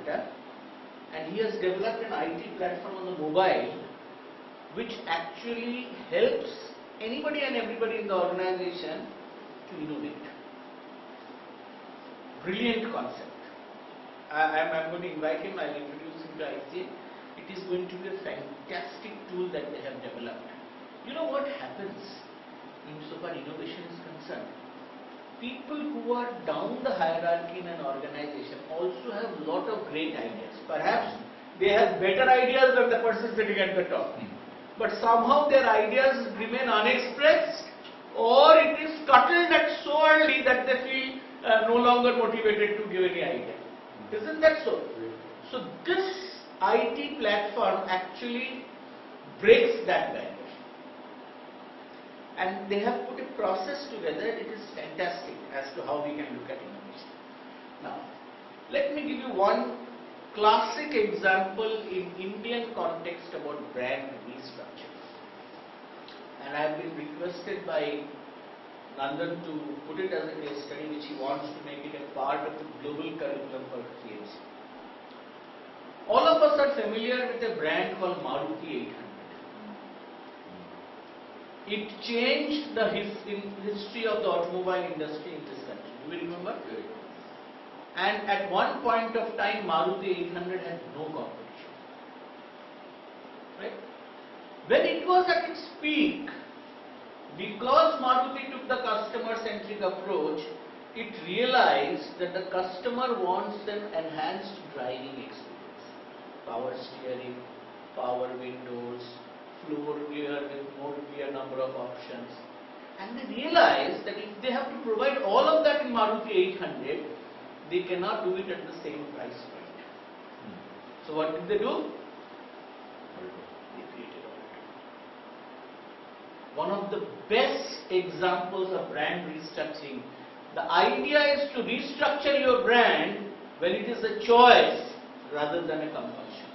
Calcutta, and he has developed an IT platform on the mobile which actually helps anybody and everybody in the organization to innovate. Brilliant concept. I'm going to invite him, I'll introduce him to ICA. It is going to be a fantastic tool that they have developed. You know what happens insofar innovation is concerned? People who are down the hierarchy in an organization also have a lot of great ideas. Perhaps they have better ideas than the person sitting at the top. But somehow their ideas remain unexpressed, or it is scuttled at so early that they feel no longer motivated to give any idea. Isn't that so? So this IT platform actually breaks that barrier. And they have put a process together. It is fantastic as to how we can look at innovation. Now, let me give you one classic example in Indian context about brand restructure. And I have been requested by Nandan to put it as a case study which he wants to make it a part of the global curriculum for CMC. All of us are familiar with a brand called Maruti 800. It changed the history of the automobile industry in this country. Do you remember? And at one point of time, Maruti 800 had no competition. Right? When it was at its peak, because Maruti took the customer-centric approach, it realized that the customer wants an enhanced driving experience. Power steering, power windows, floor gear with more clear number of options. And they realized that if they have to provide all of that in Maruti 800, they cannot do it at the same price point. So what did they do? They created a one of the best examples of brand restructuring. The idea is to restructure your brand when it is a choice rather than a compulsion.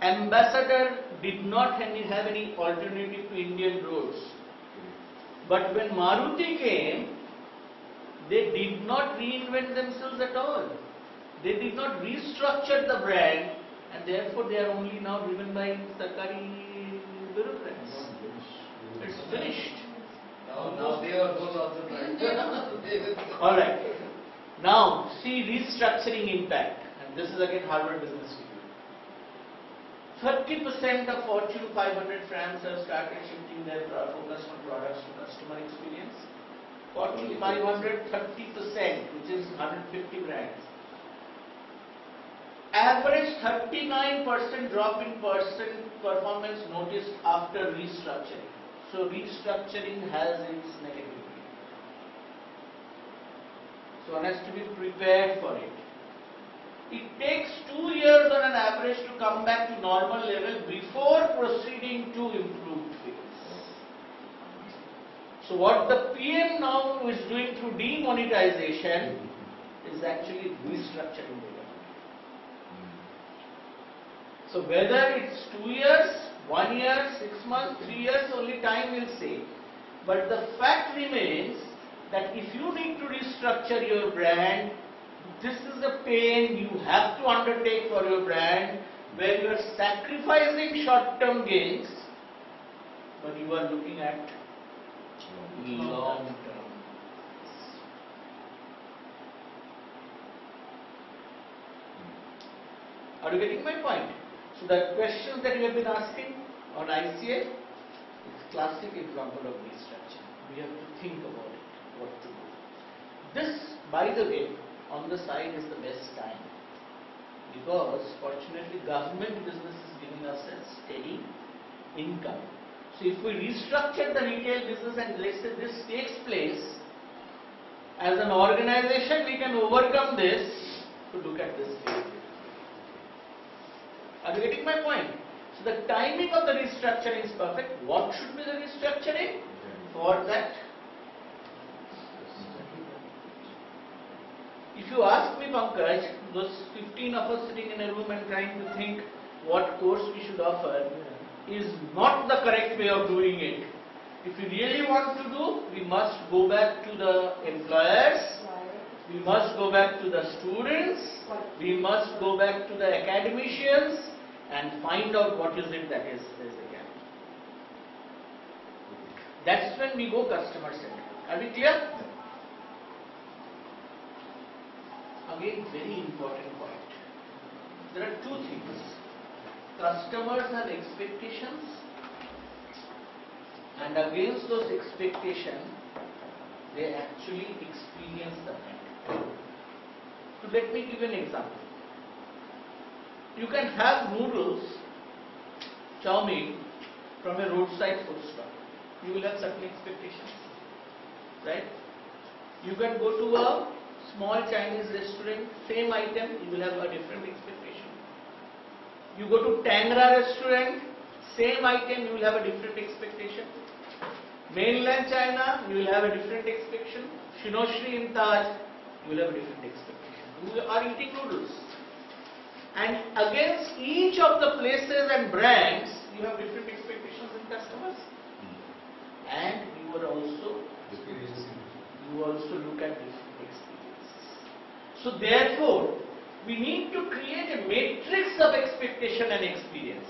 Ambassador did not have any alternative to Indian roads. But when Maruti came, they did not reinvent themselves at all. They did not restructure the brand, and therefore they are only now driven by Sarkari bureaucrats. It's finished. Now they are those also trying. Alright. Now, see restructuring impact. And this is again Harvard Business Review. 30% of Fortune 500 firms have started shifting their focus from products to customer experience. Fortune 500, 30%, which is 150 brands. Average 39% drop in performance noticed after restructuring. So restructuring has its negativity. So one has to be prepared for it. It takes 2 years on an average to come back to normal level before proceeding to improved figures. So what the PM now is doing through demonetization is actually restructuring the economy. So whether it's 2 years, 1 year, 6 months, 3 years, only time will say. But the fact remains that if you need to restructure your brand, this is a pain you have to undertake for your brand, where you are sacrificing short-term gains, but you are looking at long-term. Are you getting my point? So the questions that you have been asking on ICA is a classic example of restructuring. We have to think about it, what to do. This, by the way, on the side is the best time, because fortunately government business is giving us a steady income. So if we restructure the retail business and let's say this takes place, as an organization we can overcome this to look at this phase. Are you getting my point? So the timing of the restructuring is perfect. What should be the restructuring? For that, if you ask me, Pankaj, those 15 of us sitting in a room and trying to think what course we should offer is not the correct way of doing it. If we really want to do, we must go back to the employers, We must go back to the students, we must go back to the academicians and find out what is it that is a gap. That's when we go customer centric. Are we clear? Again, very important point. There are two things. Customers have expectations, and against those expectations, they actually experience the brand. So let me give you an example. You can have noodles, chow mein from a roadside food stall. You will have certain expectations, right? You can go to a small Chinese restaurant, same item, you will have a different expectation. You go to Tangra restaurant, same item, you will have a different expectation. Mainland China, you will have a different expectation. Shinoshri in Taj, you will have a different expectation. You are eating noodles. And against each of the places and brands, you have different expectations in customers. And you are also look at different experiences. So therefore, we need to create a matrix of expectation and experience.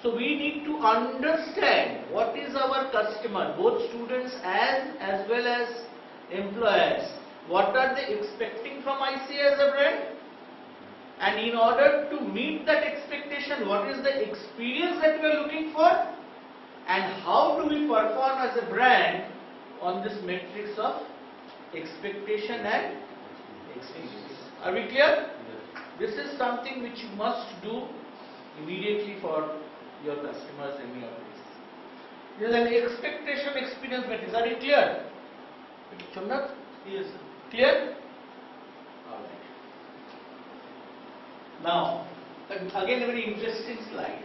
So we need to understand what is our customer, both students as well as employers. What are they expecting from ICA as a brand? And in order to meet that expectation, what is the experience that we are looking for? And how do we perform as a brand on this matrix of expectation and experience? Are we clear? This is something which you must do immediately for your customers in your place. There is an expectation experience matrix. Are you clear? Chumnath? Yes. Clear? Alright. Now, again a very interesting slide.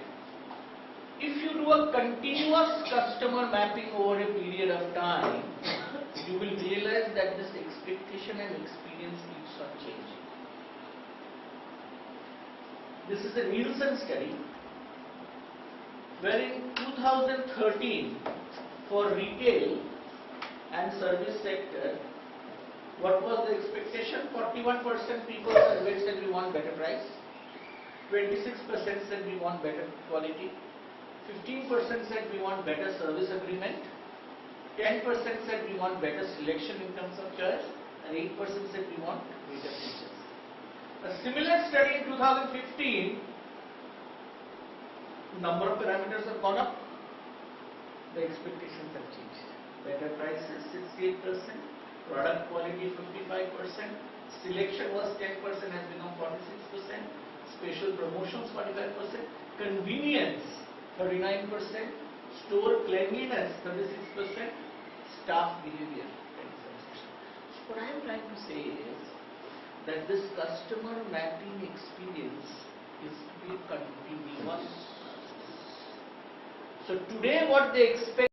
If you do a continuous customer mapping over a period of time, you will realize that this expectation and experience keeps on changing. This is a Nielsen study where in 2013 for retail and service sector, what was the expectation? 41% people said we want better price, 26% said we want better quality, 15% said we want better service agreement, 10% said we want better selection in terms of choice, and 8% said we want greater features. A similar study in 2015, number of parameters have gone up, the expectations have changed. Better prices 68%, product quality 55%, selection was 10% has become 46%, special promotions 45%, convenience 39%, store cleanliness 36%, staff behavior 27%. So what I am trying to say is that this customer mapping experience is to be continuous. So today what they expect